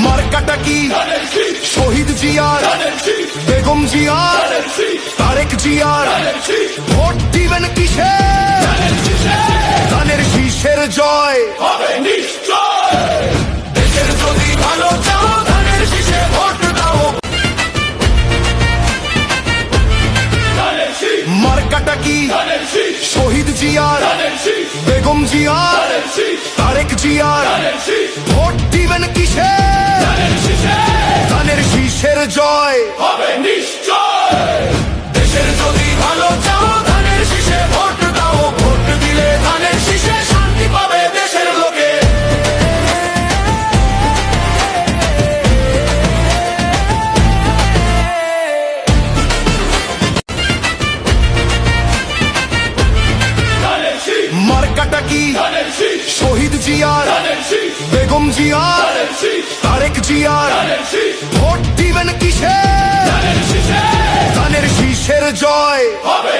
মার্কাটা কি শহীদ জিয়ার, বেগম জিয়ার, তারেক জিয়ার, ভোট দিবেন কিসে? ধানের শীষের জয় হবে নিশ্চয়। দেশের যদি ভালো চাও ধানের শীষে ভোট দাও। মার্কাটা কি শহীদ জিয়ার, বেগম জিয়ার, তারেক জিয়ার, ভোট দিবেন কিসে? ধানের শীষের জয় হবে নিশ্চয়। দেশের যদি ভালো চাও ধানের শীষে ভোট দাও। ভোট দিলে ধানের শীষে শান্তি পাবে দেশের লোকে। মার্কাটা কি শহীদ জিয়ার, বেগম জিয়ার, তারেক জিয়ার, ভোট দিবেন কিসে? ধানের শীষের জয় হবে।